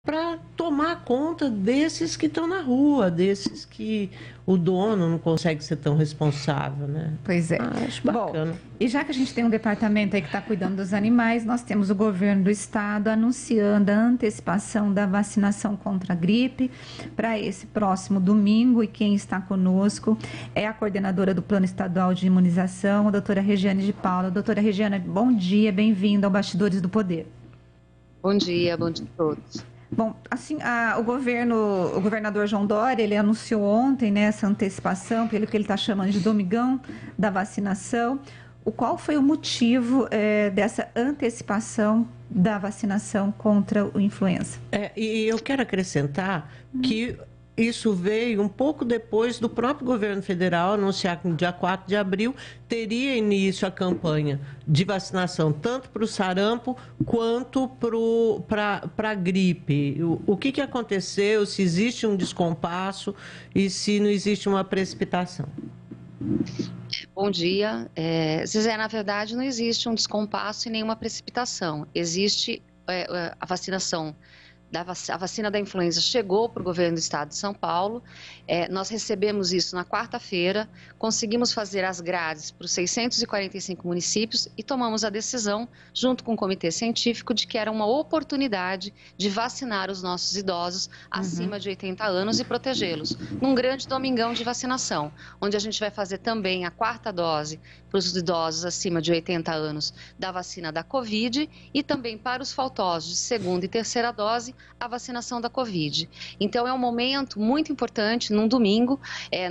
para tomar conta desses que estão na rua, desses que o dono não consegue ser tão responsável, né? Pois é. Acho bacana. Bom, e já que a gente tem um departamento aí que está cuidando dos animais, nós temos o governo do estado anunciando a antecipação da vacinação contra a gripe para esse próximo domingo, e quem está conosco é a coordenadora do Plano Estadual de Imunização, a doutora Regiane de Paula. Doutora Regiane, bom dia, bem-vinda ao Bastidores do Poder. Bom dia a todos. Bom, assim, o governador João Dória, ele anunciou ontem, né, essa antecipação, pelo que ele está chamando de domingão da vacinação. Qual foi o motivo dessa antecipação da vacinação contra o influenza? E eu quero acrescentar que isso veio um pouco depois do próprio governo federal anunciar que no dia 4 de abril teria início a campanha de vacinação, tanto para o sarampo quanto para a gripe. O que aconteceu, se existe um descompasso e se não existe uma precipitação? Bom dia. Zezé, na verdade, não existe um descompasso e nenhuma precipitação. Existe a vacinação. A vacina da influenza chegou para o governo do estado de São Paulo, nós recebemos isso na quarta-feira, conseguimos fazer as grades para os 645 municípios e tomamos a decisão, junto com o comitê científico, de que era uma oportunidade de vacinar os nossos idosos acima de 80 anos e protegê-los, num grande domingão de vacinação, onde a gente vai fazer também a quarta dose para os idosos acima de 80 anos da vacina da Covid e também para os faltosos de segunda e terceira dose a vacinação da Covid. Então, é um momento muito importante, num domingo.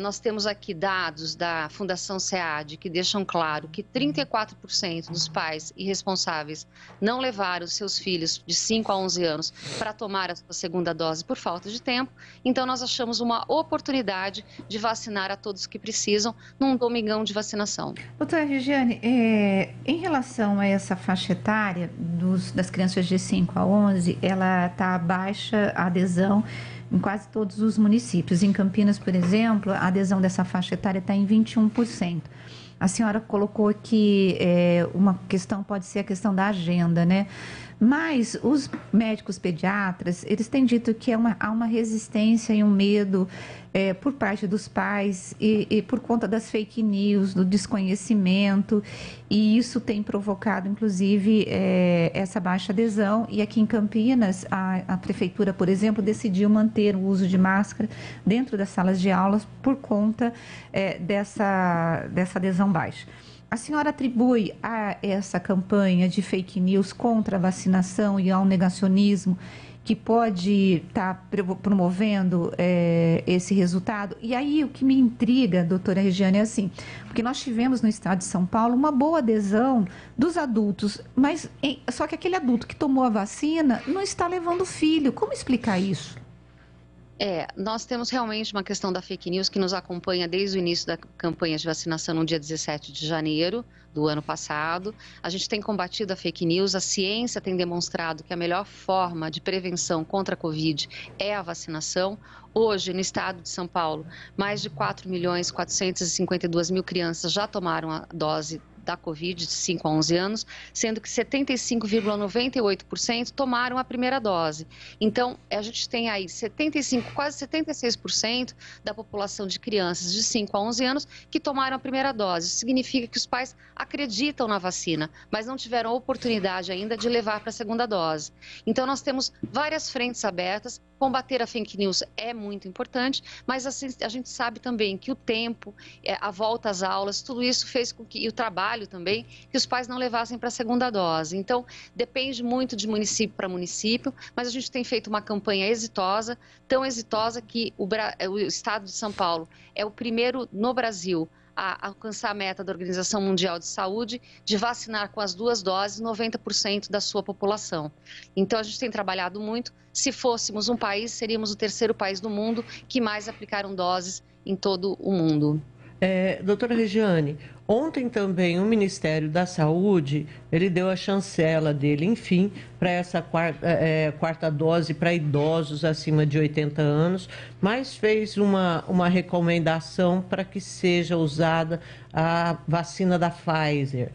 Nós temos aqui dados da Fundação SEAD que deixam claro que 34% dos pais irresponsáveis não levaram os seus filhos de 5 a 11 anos para tomar a sua segunda dose por falta de tempo. Então, nós achamos uma oportunidade de vacinar a todos que precisam num domingão de vacinação. Doutora Regiane, em relação a essa faixa etária das crianças de 5 a 11, ela está baixa a adesão em quase todos os municípios. Em Campinas, por exemplo, a adesão dessa faixa etária está em 21%. A senhora colocou que uma questão pode ser a questão da agenda, né? Mas os médicos pediatras, eles têm dito que há uma resistência e um medo por parte dos pais e por conta das fake news, do desconhecimento, e isso tem provocado, inclusive, essa baixa adesão. E aqui em Campinas, a prefeitura, por exemplo, decidiu manter o uso de máscara dentro das salas de aulas por conta dessa adesão baixa. A senhora atribui a essa campanha de fake news contra a vacinação e ao negacionismo que pode estar promovendo esse resultado? E aí o que me intriga, doutora Regiane, é assim, porque nós tivemos no estado de São Paulo uma boa adesão dos adultos, mas só que aquele adulto que tomou a vacina não está levando o filho. Como explicar isso? Nós temos realmente uma questão da fake news que nos acompanha desde o início da campanha de vacinação no dia 17 de janeiro do ano passado. A gente tem combatido a fake news, a ciência tem demonstrado que a melhor forma de prevenção contra a Covid é a vacinação. Hoje, no estado de São Paulo, mais de 4.452.000 crianças já tomaram a dose da Covid de 5 a 11 anos, sendo que 75,98% tomaram a primeira dose. Então, a gente tem aí quase 76% da população de crianças de 5 a 11 anos que tomaram a primeira dose. Isso significa que os pais acreditam na vacina, mas não tiveram a oportunidade ainda de levar para a segunda dose. Então, nós temos várias frentes abertas. Combater a fake news é muito importante, mas assim, a gente sabe também que o tempo, a volta às aulas, tudo isso fez com que, e o trabalho também, que os pais não levassem para a segunda dose. Então, depende muito de município para município, mas a gente tem feito uma campanha exitosa, tão exitosa que o estado de São Paulo é o primeiro no Brasil a alcançar a meta da Organização Mundial de Saúde de vacinar com as 2 doses 90% da sua população. Então, a gente tem trabalhado muito. Se fôssemos um país, seríamos o 3º país do mundo que mais aplicaram doses em todo o mundo. Doutora Regiane, ontem também o Ministério da Saúde, ele deu a chancela dele, enfim, para essa quarta dose para idosos acima de 80 anos, mas fez uma recomendação para que seja usada a vacina da Pfizer.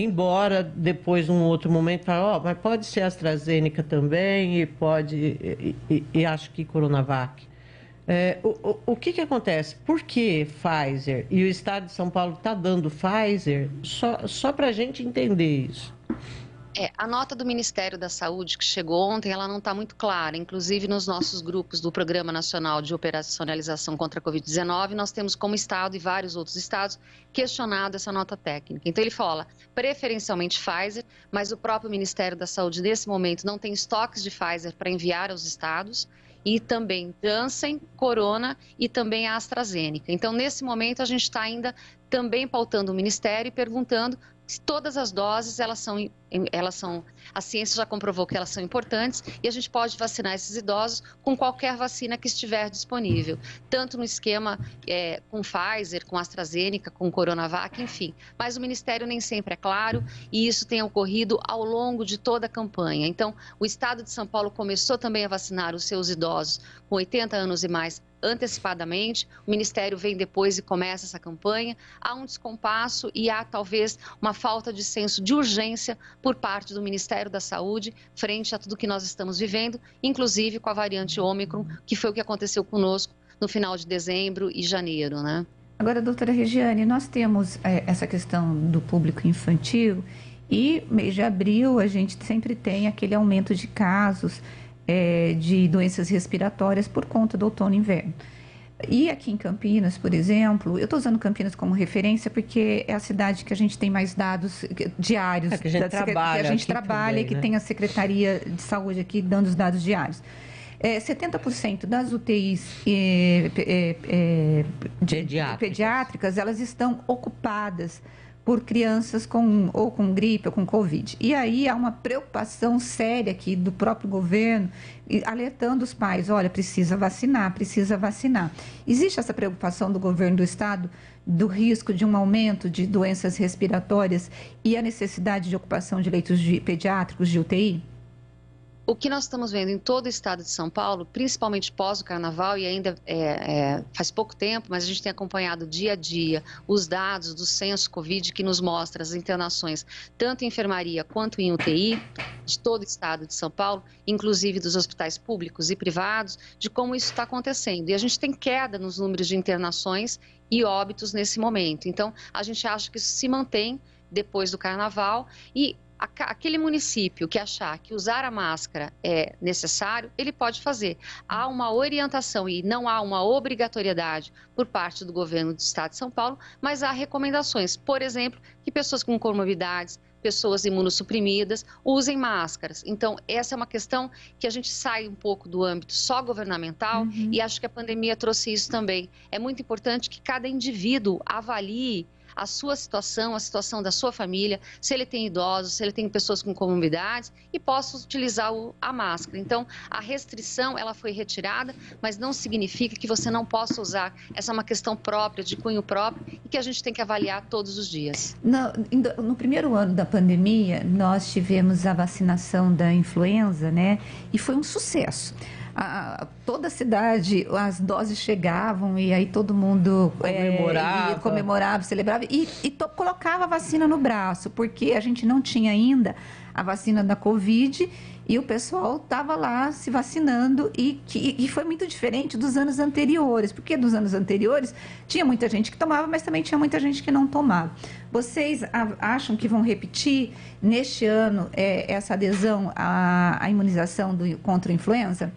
embora depois, num outro momento, fale, mas pode ser AstraZeneca também e pode, e acho que Coronavac. O que acontece? Por que Pfizer? E o Estado de São Paulo está dando Pfizer? Só para a gente entender isso. A nota do Ministério da Saúde que chegou ontem, ela não está muito clara. Inclusive, nos nossos grupos do Programa Nacional de Operacionalização contra a Covid-19, nós temos como Estado e vários outros estados questionado essa nota técnica. Então, ele fala preferencialmente Pfizer, mas o próprio Ministério da Saúde, nesse momento, não tem estoques de Pfizer para enviar aos estados, e também Janssen, Corona e também a AstraZeneca. Então, nesse momento, a gente está ainda também pautando o Ministério e perguntando se todas as doses, a ciência já comprovou que elas são importantes e a gente pode vacinar esses idosos com qualquer vacina que estiver disponível, tanto no esquema com Pfizer, com AstraZeneca, com Coronavac, enfim. Mas o Ministério nem sempre é claro e isso tem ocorrido ao longo de toda a campanha. Então, o Estado de São Paulo começou também a vacinar os seus idosos com 80 anos e mais antecipadamente, o Ministério vem depois e começa essa campanha. Há um descompasso e há talvez uma falta de senso de urgência por parte do Ministério da Saúde frente a tudo que nós estamos vivendo, inclusive com a variante Ômicron, que foi o que aconteceu conosco no final de dezembro e janeiro, né? Agora, doutora Regiane, nós temos essa questão do público infantil e mês de abril a gente sempre tem aquele aumento de casos de doenças respiratórias por conta do outono e inverno. E aqui em Campinas, por exemplo, eu estou usando Campinas como referência porque é a cidade que a gente tem mais dados diários. Que a gente trabalha e que tem a Secretaria de Saúde aqui dando os dados diários. 70% das UTIs pediátricas, elas estão ocupadas por crianças ou com gripe ou com Covid. E aí há uma preocupação séria aqui do próprio governo, alertando os pais, olha, precisa vacinar. Existe essa preocupação do governo do estado do risco de um aumento de doenças respiratórias e a necessidade de ocupação de leitos pediátricos de UTI? O que nós estamos vendo em todo o estado de São Paulo, principalmente pós o carnaval, e ainda faz pouco tempo, mas a gente tem acompanhado dia a dia os dados do censo Covid que nos mostra as internações, tanto em enfermaria quanto em UTI, de todo o estado de São Paulo, inclusive dos hospitais públicos e privados, de como isso está acontecendo. E a gente tem queda nos números de internações e óbitos nesse momento. Então, a gente acha que isso se mantém depois do carnaval e aquele município que achar que usar a máscara é necessário, ele pode fazer. Há uma orientação e não há uma obrigatoriedade por parte do governo do estado de São Paulo, mas há recomendações. Por exemplo, que pessoas com comorbidades, pessoas imunossuprimidas, usem máscaras. Então, essa é uma questão que a gente sai um pouco do âmbito só governamental e acho que a pandemia trouxe isso também. É muito importante que cada indivíduo avalie a sua situação, a situação da sua família, se ele tem idosos, se ele tem pessoas com comorbidades e possa utilizar a máscara. Então, a restrição, ela foi retirada, mas não significa que você não possa usar. Essa é uma questão própria, de cunho próprio e que a gente tem que avaliar todos os dias. No primeiro ano da pandemia, nós tivemos a vacinação da influenza, né? E foi um sucesso. Toda a cidade, as doses chegavam e aí todo mundo comemorava, celebrava e colocava a vacina no braço, porque a gente não tinha ainda a vacina da Covid e o pessoal estava lá se vacinando e foi muito diferente dos anos anteriores, porque nos anos anteriores tinha muita gente que tomava, mas também tinha muita gente que não tomava. Vocês acham que vão repetir neste ano essa adesão à imunização contra a influenza?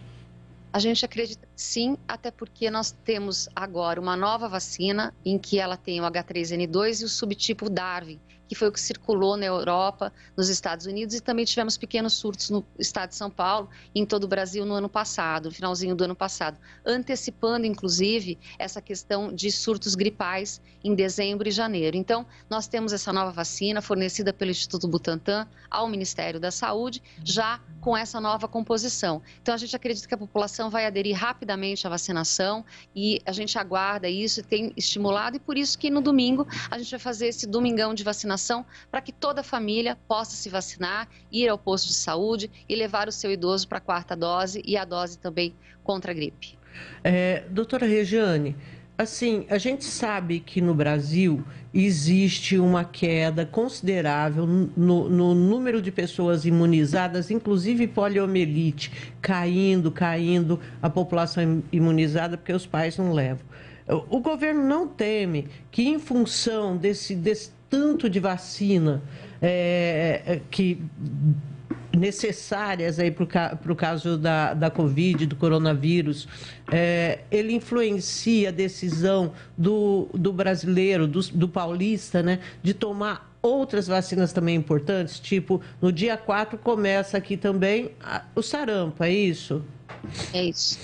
A gente acredita que sim, até porque nós temos agora uma nova vacina em que ela tem o H3N2 e o subtipo Darwin, que foi o que circulou na Europa, nos Estados Unidos e também tivemos pequenos surtos no estado de São Paulo e em todo o Brasil no ano passado, no finalzinho do ano passado, antecipando inclusive essa questão de surtos gripais em dezembro e janeiro. Então, nós temos essa nova vacina fornecida pelo Instituto Butantan ao Ministério da Saúde, já com essa nova composição. Então, a gente acredita que a população vai aderir rapidamente à vacinação e a gente aguarda isso e tem estimulado e por isso que no domingo a gente vai fazer esse domingão de vacinação para que toda a família possa se vacinar, ir ao posto de saúde e levar o seu idoso para a 4ª dose e a dose também contra a gripe. Doutora Regiane, assim, a gente sabe que no Brasil existe uma queda considerável no número de pessoas imunizadas, inclusive poliomielite, caindo a população imunizada, porque os pais não levam. O governo não teme que, em função desse tanto de vacina que necessárias para o caso da Covid, do coronavírus, ele influencia a decisão do brasileiro, do paulista, né, de tomar outras vacinas também importantes, tipo, no dia 4 começa aqui também o sarampo, é isso? É isso,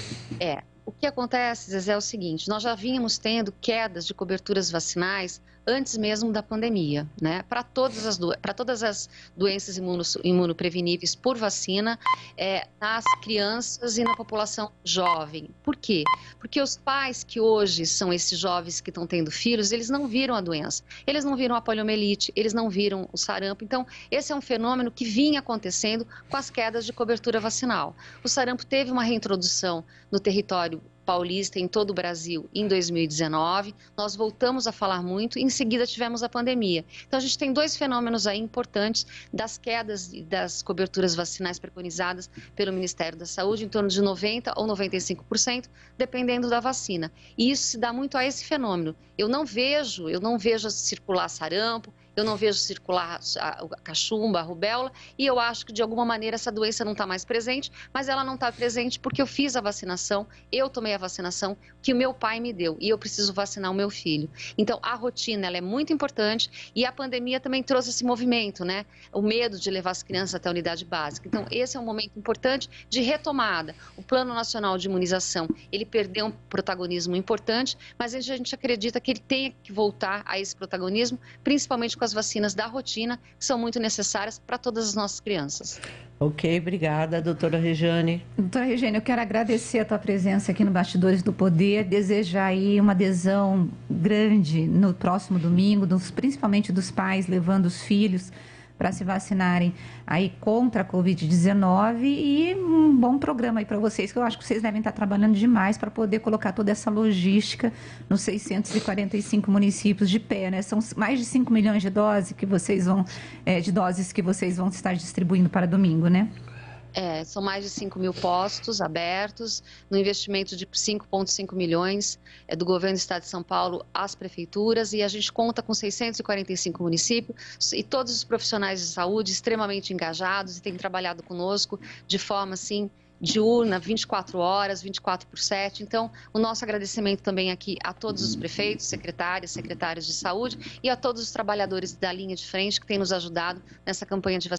O que acontece, Zezé, é o seguinte, nós já vínhamos tendo quedas de coberturas vacinais antes mesmo da pandemia, né? Para todas as doenças imunopreveníveis por vacina, nas crianças e na população jovem. Por quê? Porque os pais que hoje são esses jovens que estão tendo filhos, eles não viram a doença, eles não viram a poliomielite, eles não viram o sarampo. Então, esse é um fenômeno que vinha acontecendo com as quedas de cobertura vacinal. O sarampo teve uma reintrodução no território paulista em todo o Brasil em 2019, nós voltamos a falar muito, em seguida tivemos a pandemia. Então a gente tem dois fenômenos aí importantes das quedas das coberturas vacinais preconizadas pelo Ministério da Saúde, em torno de 90% ou 95%, dependendo da vacina. E isso se dá muito a esse fenômeno. Eu não vejo circular sarampo, eu não vejo circular a cachumba, a rubéola, e eu acho que de alguma maneira essa doença não está mais presente, mas ela não está presente porque eu fiz a vacinação, eu tomei a vacinação que o meu pai me deu e eu preciso vacinar o meu filho. Então a rotina ela é muito importante e a pandemia também trouxe esse movimento, né? O medo de levar as crianças até a unidade básica. Então esse é um momento importante de retomada. O Plano Nacional de Imunização, ele perdeu um protagonismo importante, mas a gente acredita que ele tenha que voltar a esse protagonismo, principalmente com as vacinas da rotina, que são muito necessárias para todas as nossas crianças. Ok, obrigada, doutora Rejane. Doutora Rejane, eu quero agradecer a tua presença aqui no Bastidores do Poder, desejar aí uma adesão grande no próximo domingo, principalmente dos pais levando os filhos para se vacinarem aí contra a Covid-19 e um bom programa aí para vocês, que eu acho que vocês devem estar trabalhando demais para poder colocar toda essa logística nos 645 municípios de pé, né? São mais de 5 milhões de doses que vocês vão estar distribuindo para domingo, né? São mais de 5 mil postos abertos, no investimento de 5,5 milhões do governo do Estado de São Paulo às prefeituras, e a gente conta com 645 municípios e todos os profissionais de saúde extremamente engajados e têm trabalhado conosco de forma assim diurna, 24 horas, 24/7. Então, o nosso agradecimento também aqui a todos os prefeitos, secretários de saúde e a todos os trabalhadores da linha de frente que têm nos ajudado nessa campanha de vacinação.